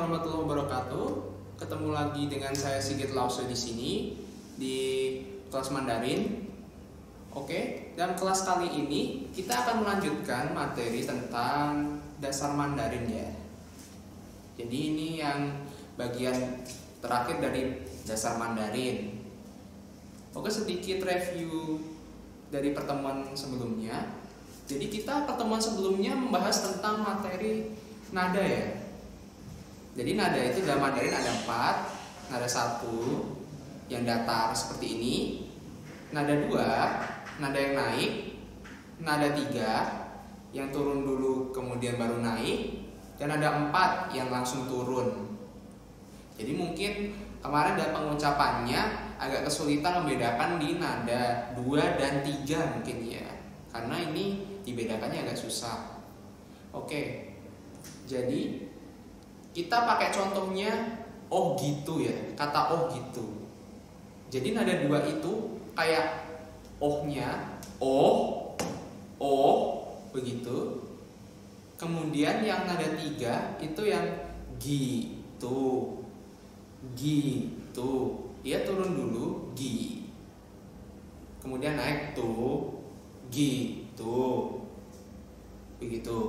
warahmatullahi wabarakatuh. Ketemu lagi dengan saya Sigit Lause di sini di kelas Mandarin. Oke, dalam kelas kali ini kita akan melanjutkan materi tentang dasar Mandarin ya. Jadi ini yang bagian terakhir dari dasar Mandarin. Oke, sedikit review dari pertemuan sebelumnya. Jadi kita pertemuan sebelumnya membahas tentang materi nada ya. Jadi nada itu dalam Mandarin ada 4. Nada 1 yang datar seperti ini, nada 2 nada yang naik, nada 3 yang turun dulu kemudian baru naik, dan ada 4 yang langsung turun. Jadi mungkin kemarin dalam pengucapannya agak kesulitan membedakan di nada 2 dan 3 mungkin ya, karena ini dibedakannya agak susah. Oke, jadi kita pakai contohnya oh gitu ya, kata oh gitu. Jadi nada 2 itu kayak ohnya oh begitu. Kemudian yang nada 3 itu yang gitu. Dia turun dulu gi. Kemudian naik tuh gitu. Begitu.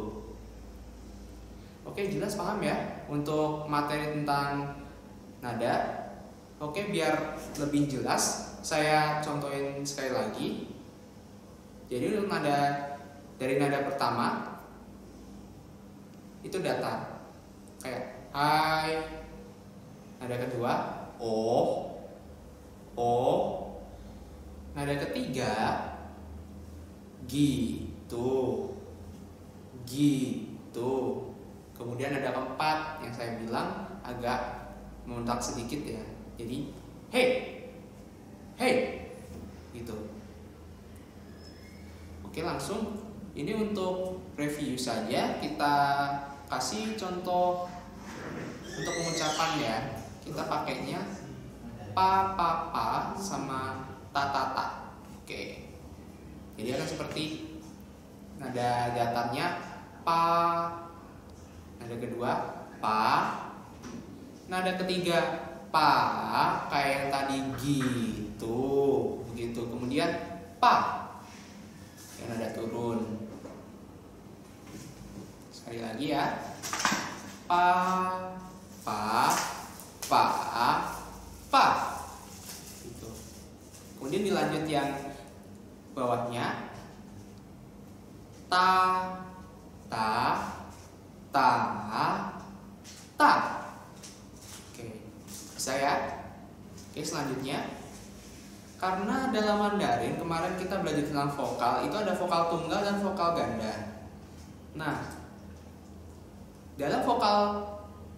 Oke, jelas paham ya untuk materi tentang nada. Oke, biar lebih jelas saya contohin sekali lagi. Jadi untuk nada dari nada pertama itu datar kayak hai. Nada kedua oh. Nada ketiga gitu. Kemudian ada keempat yang saya bilang agak mentak sedikit ya. Jadi hey gitu. Oke, langsung ini untuk review saja. Kita kasih contoh untuk pengucapan ya. Kita pakainya pa sama ta. Oke. Jadi akan seperti nada datarnya pa. Nada kedua pa. Nada ketiga pa kayak yang tadi gitu. Begitu. Kemudian pa yang nada turun. Sekali lagi ya. Pa gitu. Kemudian dilanjut yang bawahnya ta. Oke, bisa ya? Oke, selanjutnya, karena dalam Mandarin kemarin kita belajar tentang vokal, itu ada vokal tunggal dan vokal ganda. Nah, dalam vokal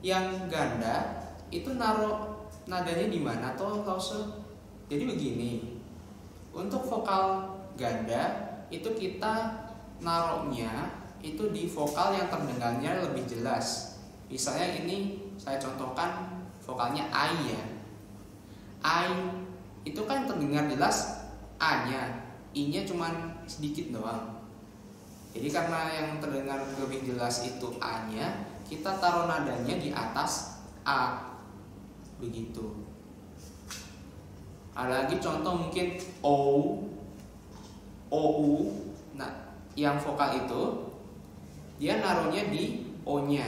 yang ganda itu naruh nadanya di mana toh Lause? Jadi begini. Untuk vokal ganda itu kita naruhnya itu di vokal yang terdengarnya lebih jelas. Misalnya ini saya contohkan vokalnya ai ya. Ai itu kan terdengar jelas a-nya, i-nya cuman sedikit doang. Jadi karena yang terdengar lebih jelas itu a-nya, kita taruh nadanya di atas a. Begitu. Ada lagi contoh mungkin ou. Nah, yang vokal itu dia naruhnya di o-nya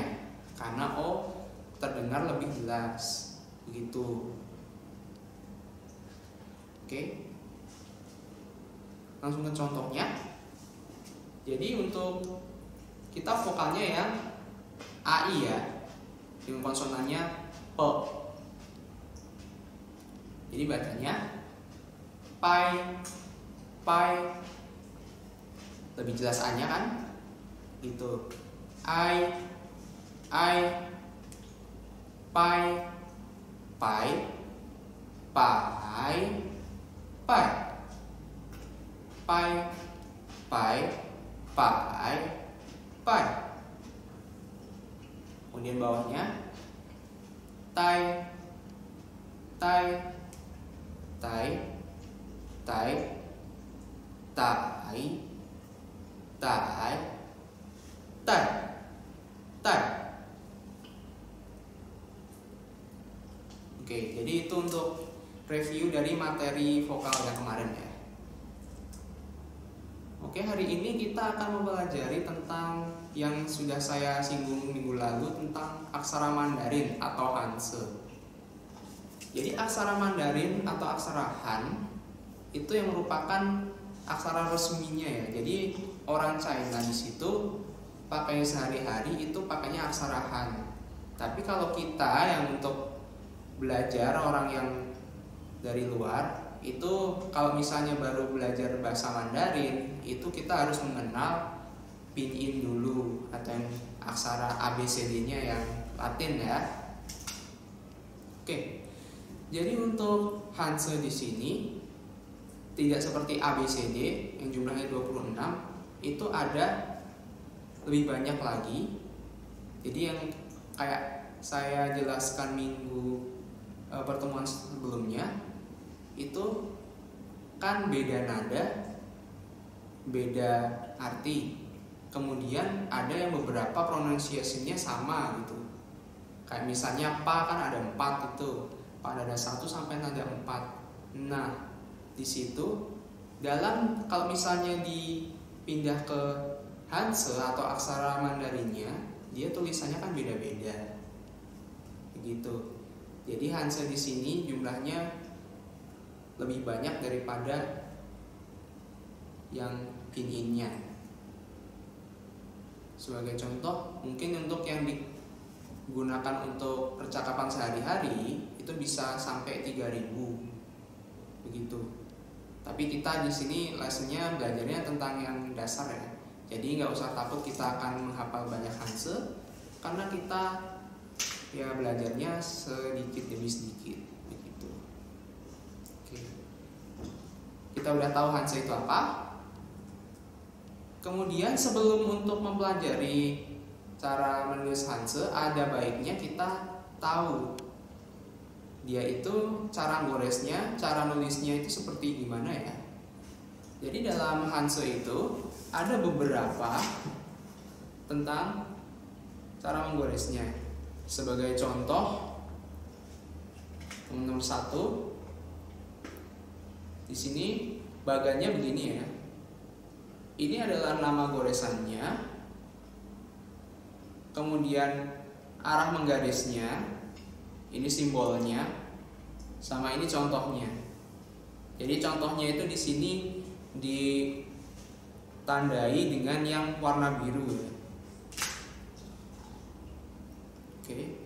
karena o terdengar lebih jelas. Begitu. Oke. Langsung ke contohnya. Jadi untuk kita vokalnya yang ai ya, dengan konsonannya p. Jadi bacanya pai. Lebih jelas a-nya kan? Gitu. Ai, pai, kemudian bawahnya tai. review dari materi vokal yang kemarin ya. Oke, hari ini kita akan mempelajari tentang yang sudah saya singgung minggu lalu tentang aksara Mandarin atau Hanse. Jadi aksara Mandarin atau aksara Han itu yang merupakan aksara resminya ya. Jadi orang China di situ pakai sehari-hari itu pakainya aksara Han. Tapi kalau kita yang untuk belajar, orang yang dari luar itu kalau misalnya baru belajar bahasa Mandarin itu kita harus mengenal pinyin dulu atau yang aksara ABCD-nya yang Latin ya. Oke. Jadi untuk Hanse di sini tidak seperti ABCD yang jumlahnya 26, itu ada lebih banyak lagi. Jadi yang kayak saya jelaskan pertemuan sebelumnya itu kan beda nada, beda arti. Kemudian ada yang beberapa pronunciation-nya sama gitu. Kayak misalnya pa kan ada 4 itu, pa ada 1 sampai nada 4. Nah, di situ kalau misalnya dipindah ke Hanse atau aksara Mandarinnya, dia tulisannya kan beda-beda. Begitu. Jadi Hanse di sini jumlahnya lebih banyak daripada yang pinyin-nya. Sebagai contoh, mungkin untuk yang digunakan untuk percakapan sehari-hari itu bisa sampai 3000. Begitu. Tapi kita di sini lesnya belajarnya tentang yang dasar ya. Jadi nggak usah takut kita akan menghafal banyak Hanse, karena kita ya belajarnya sedikit demi sedikit begitu. Oke. Kita udah tahu Hanse itu apa. Kemudian sebelum untuk mempelajari cara menulis Hanse, ada baiknya kita tahu dia itu cara goresnya, cara nulisnya itu seperti gimana ya. Jadi dalam Hanse itu ada beberapa tentang cara menggoresnya. Sebagai contoh, nomor 1 di sini bagannya begini ya. Ini adalah nama goresannya. Kemudian arah menggarisnya, ini simbolnya, sama ini contohnya. Jadi contohnya itu di sini ditandai dengan yang warna biru ya. Oke.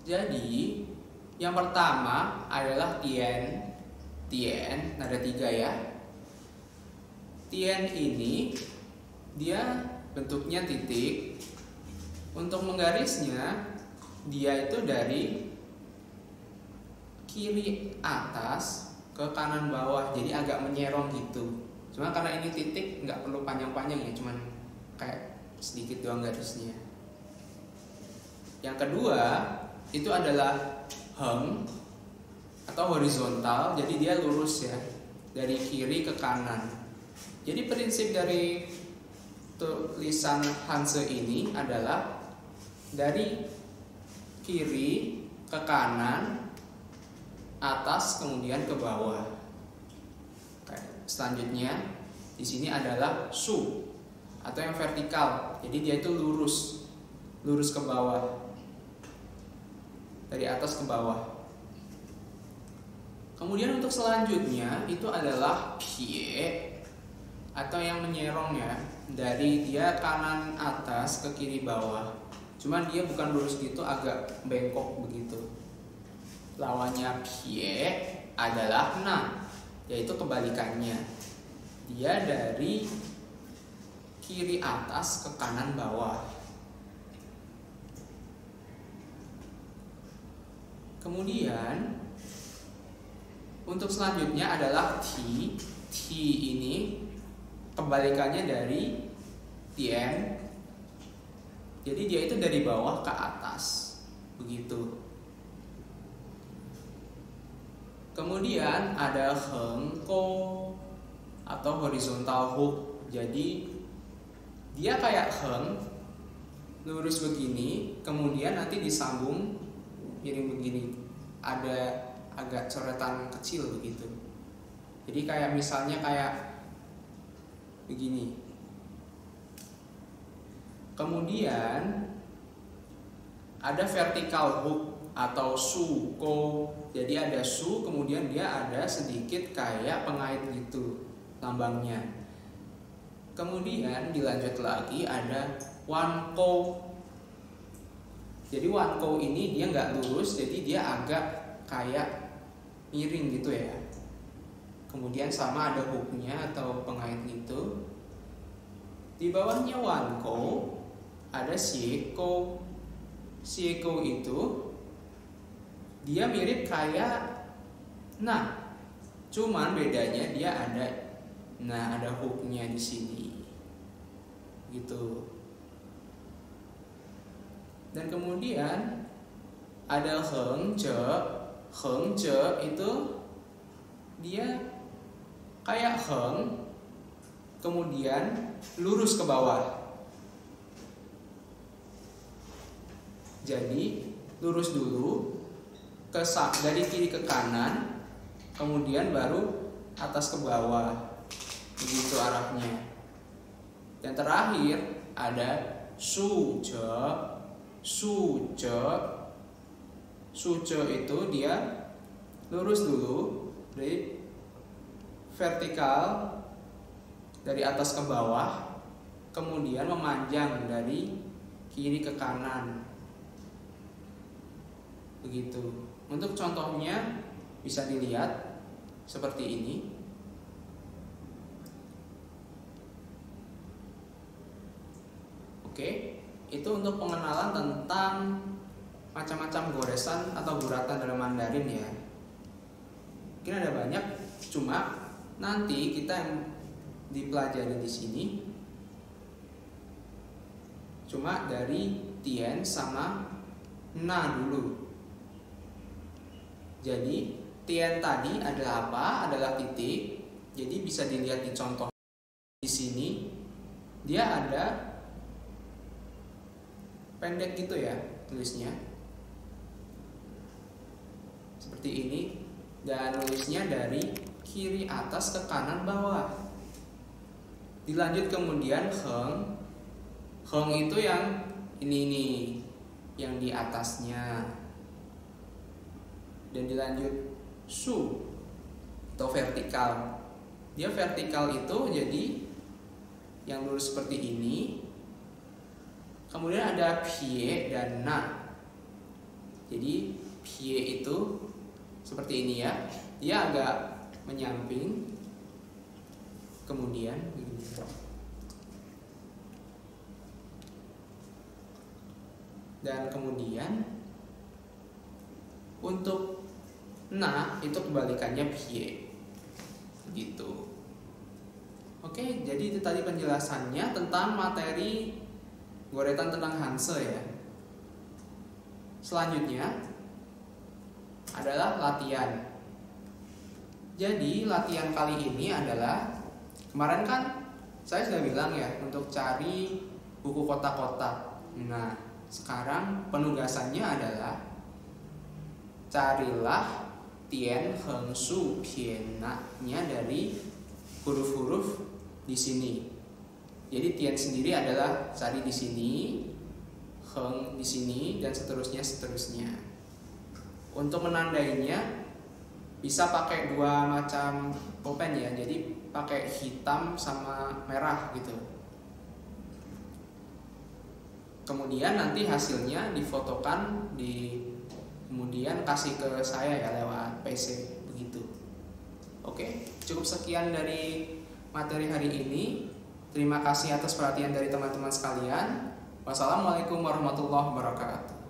Jadi yang pertama adalah tien. Tien ada 3 ya. Tien ini dia bentuknya titik. Untuk menggarisnya dia itu dari kiri atas ke kanan bawah, jadi agak menyerong gitu. Cuma karena ini titik nggak perlu panjang-panjang ya, cuman kayak sedikit doang garisnya. Yang kedua itu adalah heng atau horizontal, jadi dia lurus ya dari kiri ke kanan. Jadi prinsip dari tulisan Hanse ini adalah dari kiri ke kanan, atas kemudian ke bawah. Selanjutnya di sini adalah su atau yang vertikal. Jadi dia itu lurus ke bawah. Dari atas ke bawah. Kemudian untuk selanjutnya itu adalah pie atau yang menyerong ya, dari dia kanan atas ke kiri bawah. Cuman dia bukan lurus gitu, agak bengkok begitu. Lawannya pie adalah na, yaitu kebalikannya. Dia dari kiri atas ke kanan bawah. Kemudian untuk selanjutnya adalah ti. Ti ini kebalikannya dari tien. Jadi dia itu dari bawah ke atas. Begitu. Kemudian ada hengko atau horizontal hook. Jadi dia kayak heng, lurus begini, kemudian nanti disambung miring begini. Ada agak coretan kecil begitu. Jadi kayak misalnya kayak begini. Kemudian ada vertical hook atau su ko. Jadi ada su, kemudian dia ada sedikit kayak pengait gitu lambangnya. Kemudian dilanjut lagi ada wan ko. Jadi wan ko ini dia nggak lurus, jadi dia agak kayak miring gitu ya. Kemudian sama ada hooknya atau pengait gitu. Di bawahnya wan ko ada sieko. Sieko itu dia mirip kayak nah, cuman bedanya dia ada hooknya di sini, gitu. Dan kemudian ada hengce. Hengce itu dia kayak heng, kemudian lurus ke bawah. Jadi lurus dulu dari kiri ke kanan, kemudian baru atas ke bawah, begitu arahnya. Dan terakhir ada suje. Suje itu dia lurus dulu dari vertikal dari atas ke bawah, kemudian memanjang dari kiri ke kanan, begitu. Untuk contohnya bisa dilihat seperti ini. Oke, itu untuk pengenalan tentang macam-macam goresan atau guratan dalam Mandarin ya. Mungkin ada banyak, cuma nanti kita yang dipelajari di sini cuma dari tien sama na dulu. Jadi tien tadi adalah apa? Adalah titik. Jadi bisa dilihat di contoh di sini. Dia ada pendek gitu ya tulisnya. Seperti ini. Dan nulisnya dari kiri atas ke kanan bawah. Dilanjut kemudian heng. Heng itu yang ini nih, yang di atasnya. Dan dilanjut su atau vertikal. Dia vertikal itu jadi yang lurus seperti ini. Kemudian ada pie dan na. Jadi pie itu seperti ini ya. Dia agak menyamping. Kemudian begini. Dan kemudian untuk na itu kebalikannya pie, gitu. Oke, jadi itu tadi penjelasannya tentang materi goretan tentang Hanse ya. Selanjutnya adalah latihan. Jadi latihan kali ini adalah, kemarin kan saya sudah bilang ya untuk cari buku kotak-kotak. Nah, sekarang penugasannya adalah carilah tien heng su pian na-nya dari huruf-huruf di sini. Jadi tien sendiri adalah cari di sini, heng di sini, dan seterusnya. Untuk menandainya bisa pakai dua macam pulpen ya. Jadi pakai hitam sama merah gitu. Kemudian nanti hasilnya difotokan, kemudian kasih ke saya ya lewat PC begitu. Oke, cukup sekian dari materi hari ini. Terima kasih atas perhatian dari teman-teman sekalian. Wassalamualaikum warahmatullahi wabarakatuh.